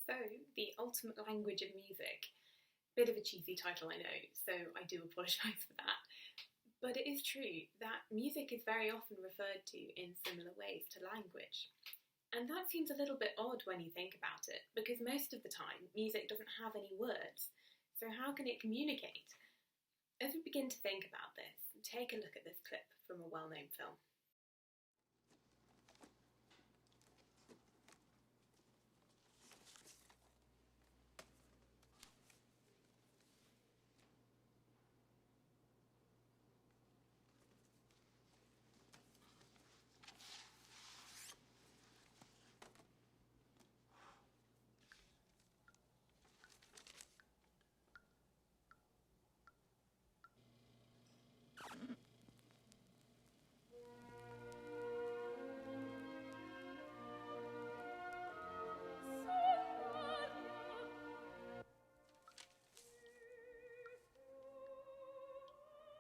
So, the ultimate language of music. Bit of a cheesy title, I know, so I do apologise for that. But it is true that music is very often referred to in similar ways to language. And that seems a little bit odd when you think about it, because most of the time music doesn't have any words. So how can it communicate? As we begin to think about this, take a look at this clip from a well-known film.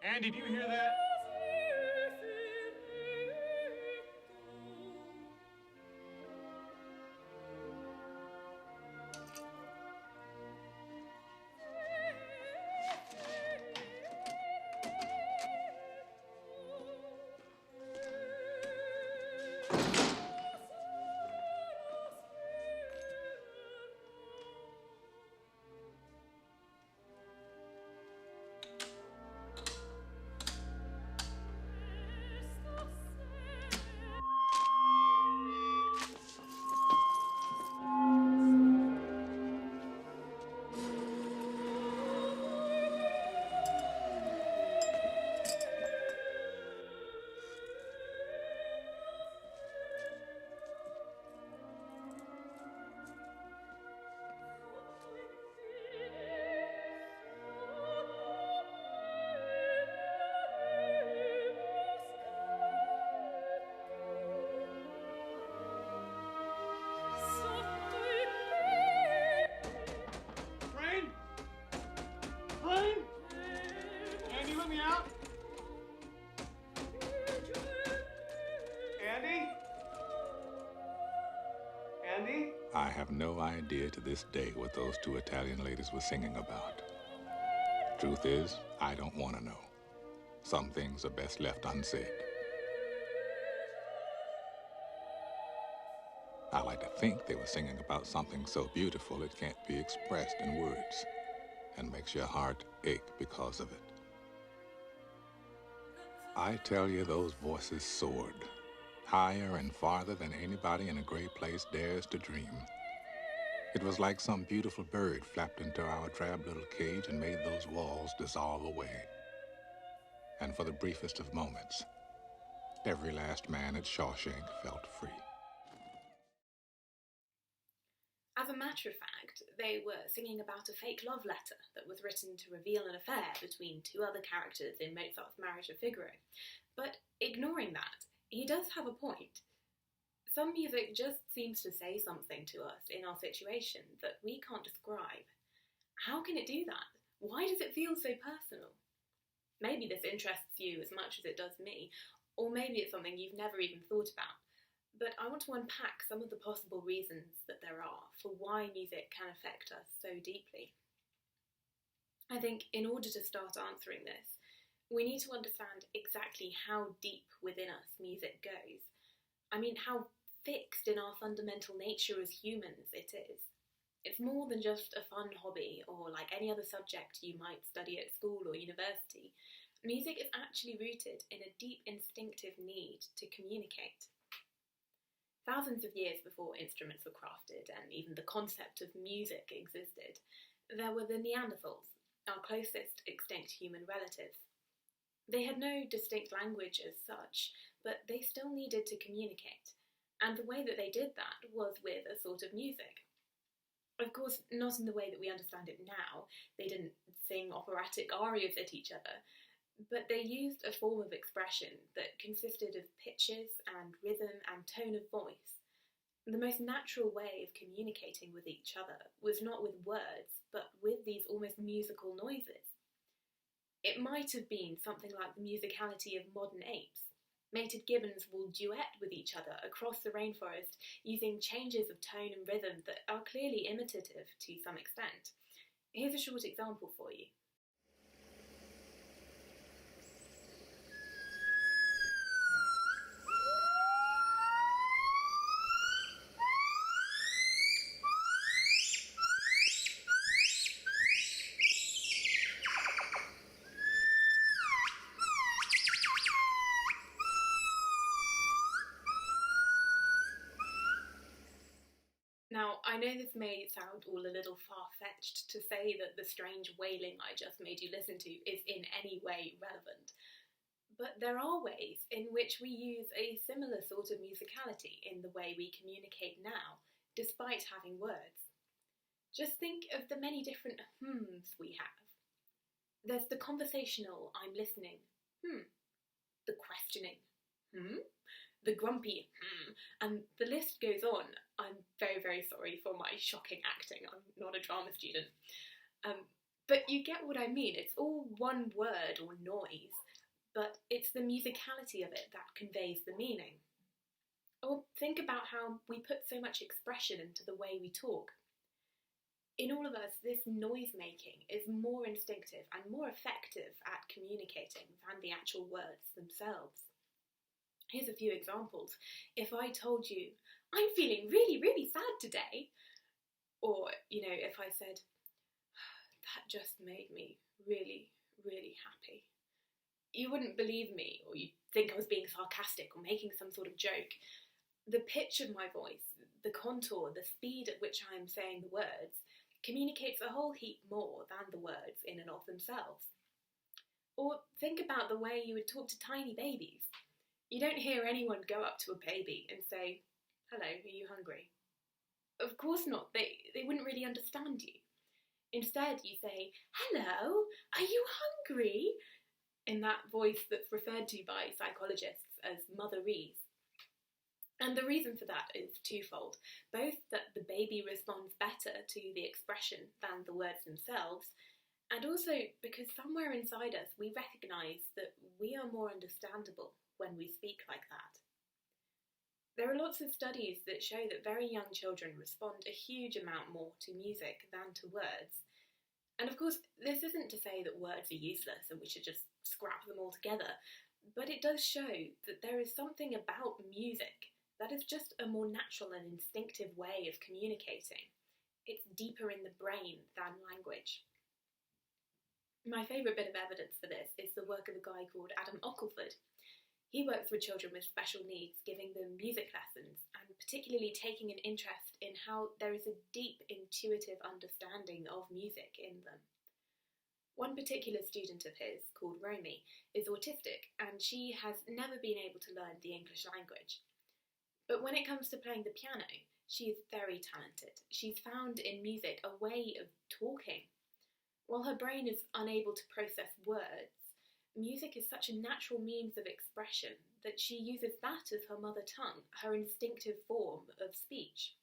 Andy, do you hear that? Andy, let me out. Andy? Andy? I have no idea to this day what those two Italian ladies were singing about. Truth is, I don't want to know. Some things are best left unsaid. I like to think they were singing about something so beautiful it can't be expressed in words, and makes your heart ache because of it. I tell you, those voices soared, higher and farther than anybody in a great place dares to dream. It was like some beautiful bird flapped into our drab little cage and made those walls dissolve away. And for the briefest of moments, every last man at Shawshank felt free. As a matter of fact, they were singing about a fake love letter that was written to reveal an affair between two other characters in Mozart's Marriage of Figaro. But ignoring that, he does have a point. Some music just seems to say something to us in our situation that we can't describe. How can it do that? Why does it feel so personal? Maybe this interests you as much as it does me, or maybe it's something you've never even thought about. But I want to unpack some of the possible reasons that there are for why music can affect us so deeply. I think in order to start answering this, we need to understand exactly how deep within us music goes. I mean, how fixed in our fundamental nature as humans it is. It's more than just a fun hobby or like any other subject you might study at school or university. Music is actually rooted in a deep instinctive need to communicate. Thousands of years before instruments were crafted and even the concept of music existed, there were the Neanderthals, our closest extinct human relatives. They had no distinct language as such, but they still needed to communicate, and the way that they did that was with a sort of music. Of course, not in the way that we understand it now. They didn't sing operatic arias at each other, but they used a form of expression that consisted of pitches and rhythm and tone of voice. The most natural way of communicating with each other was not with words, but with these almost musical noises. It might have been something like the musicality of modern apes. Mated gibbons will duet with each other across the rainforest using changes of tone and rhythm that are clearly imitative to some extent. Here's a short example for you. Now, I know this may sound all a little far-fetched to say that the strange wailing I just made you listen to is in any way relevant, but there are ways in which we use a similar sort of musicality in the way we communicate now, despite having words. Just think of the many different hmms we have. There's the conversational I'm listening, the questioning, the grumpy, and the list goes on. I'm very, very sorry for my shocking acting. I'm not a drama student. But you get what I mean. It's all one word or noise, but it's the musicality of it that conveys the meaning. Or think about how we put so much expression into the way we talk. In all of us, this noise making is more instinctive and more effective at communicating than the actual words themselves. Here's a few examples. If I told you, I'm feeling really, really sad today, or, if I said, that just made me really, really happy, you wouldn't believe me, or you'd think I was being sarcastic or making some sort of joke. The pitch of my voice, the contour, the speed at which I am saying the words, communicates a whole heap more than the words in and of themselves. Or think about the way you would talk to tiny babies. You don't hear anyone go up to a baby and say, hello, are you hungry? Of course not, they wouldn't really understand you. Instead, you say, hello, are you hungry? In that voice that's referred to by psychologists as motherese. And the reason for that is twofold. Both that the baby responds better to the expression than the words themselves, and also because somewhere inside us we recognise that we are more understandable when we speak like that. There are lots of studies that show that very young children respond a huge amount more to music than to words. And of course, this isn't to say that words are useless and we should just scrap them all together, but it does show that there is something about music that is just a more natural and instinctive way of communicating. It's deeper in the brain than language. My favourite bit of evidence for this is the work of a guy called Adam Ockleford. He works with children with special needs, giving them music lessons, and particularly taking an interest in how there is a deep intuitive understanding of music in them. One particular student of his, called Romy, is autistic, and she has never been able to learn the English language. But when it comes to playing the piano, she is very talented. She's found in music a way of talking. While her brain is unable to process words, music is such a natural means of expression that she uses that as her mother tongue, her instinctive form of speech.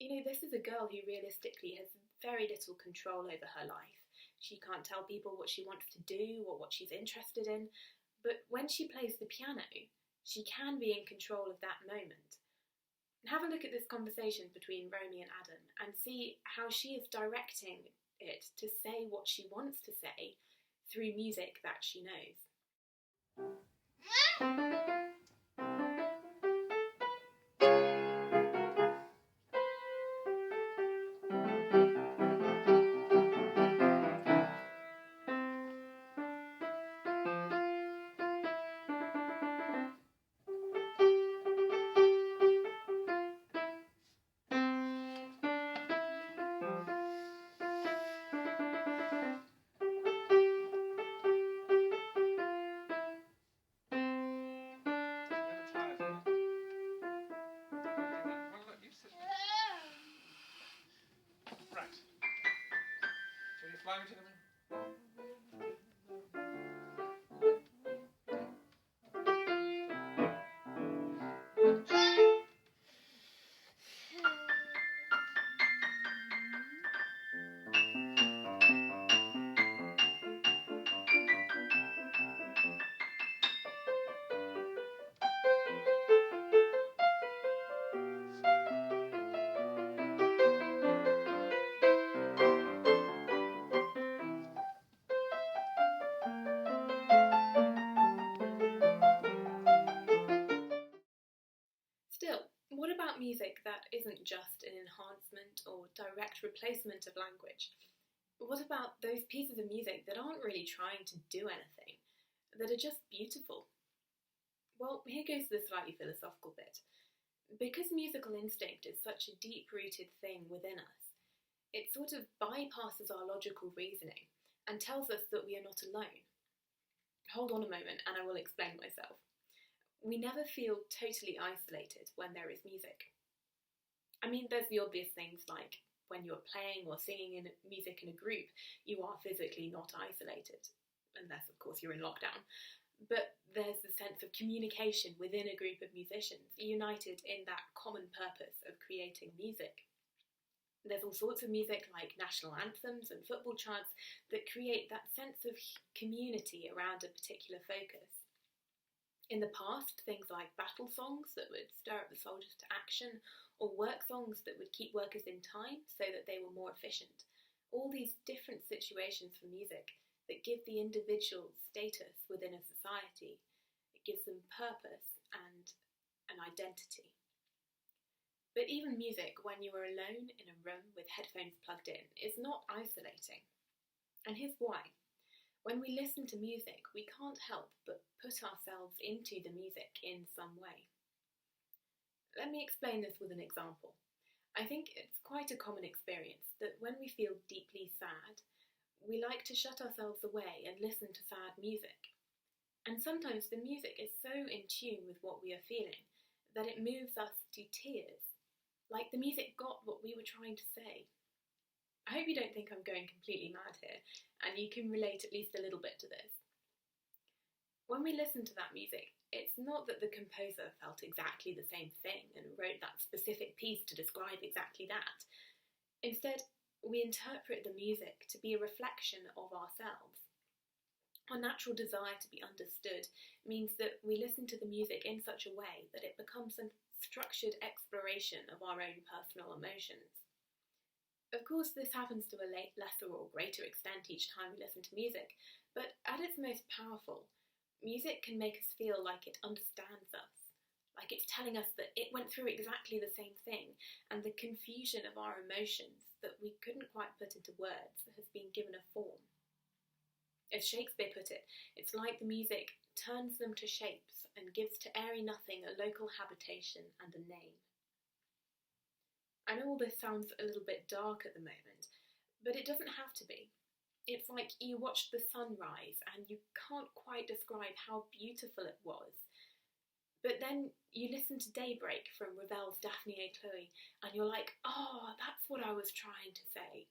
This is a girl who realistically has very little control over her life. She can't tell people what she wants to do or what she's interested in, but when she plays the piano, she can be in control of that moment. Have a look at this conversation between Romy and Adam and see how she is directing it to say what she wants to say through music that she knows. Fly me to the moon. Still, what about music that isn't just an enhancement or direct replacement of language? What about those pieces of music that aren't really trying to do anything, that are just beautiful? Well, here goes the slightly philosophical bit. Because musical instinct is such a deep-rooted thing within us, it sort of bypasses our logical reasoning and tells us that we are not alone. Hold on a moment and I will explain myself. We never feel totally isolated when there is music. I mean, there's the obvious things like when you're playing or singing music in a group, you are physically not isolated, unless, of course, you're in lockdown. But there's the sense of communication within a group of musicians, united in that common purpose of creating music. There's all sorts of music like national anthems and football chants that create that sense of community around a particular focus. In the past, things like battle songs that would stir up the soldiers to action, or work songs that would keep workers in time so that they were more efficient. All these different situations for music that give the individual status within a society. It gives them purpose and an identity. But even music, when you are alone in a room with headphones plugged in, is not isolating. And here's why. When we listen to music, we can't help but put ourselves into the music in some way. Let me explain this with an example. I think it's quite a common experience that when we feel deeply sad, we like to shut ourselves away and listen to sad music. And sometimes the music is so in tune with what we are feeling that it moves us to tears, like the music got what we were trying to say. I hope you don't think I'm going completely mad here, and you can relate at least a little bit to this. When we listen to that music, it's not that the composer felt exactly the same thing and wrote that specific piece to describe exactly that. Instead, we interpret the music to be a reflection of ourselves. Our natural desire to be understood means that we listen to the music in such a way that it becomes a structured exploration of our own personal emotions. Of course, this happens to a lesser or greater extent each time we listen to music, but at its most powerful, music can make us feel like it understands us, like it's telling us that it went through exactly the same thing, and the confusion of our emotions that we couldn't quite put into words has been given a form. As Shakespeare put it, it's like the music turns them to shapes and gives to airy nothing a local habitation and a name. I know all this sounds a little bit dark at the moment, but it doesn't have to be. It's like you watched the sun rise and you can't quite describe how beautiful it was. But then you listen to Daybreak from Ravel's Daphne et Chloe and you're like, oh, that's what I was trying to say.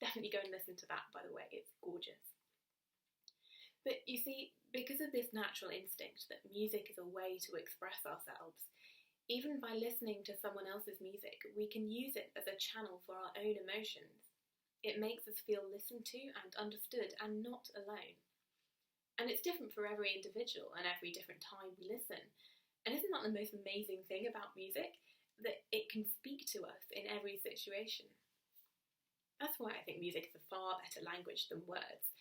Definitely go and listen to that, by the way, it's gorgeous. But you see, because of this natural instinct that music is a way to express ourselves, even by listening to someone else's music, we can use it as a channel for our own emotions. It makes us feel listened to and understood and not alone. And it's different for every individual and every different time we listen. And isn't that the most amazing thing about music? That it can speak to us in every situation. That's why I think music is a far better language than words.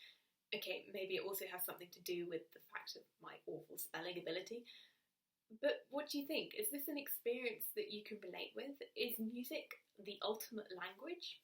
Okay, maybe it also has something to do with the fact of my awful spelling ability. But what do you think? Is this an experience that you can relate with? Is music the ultimate language?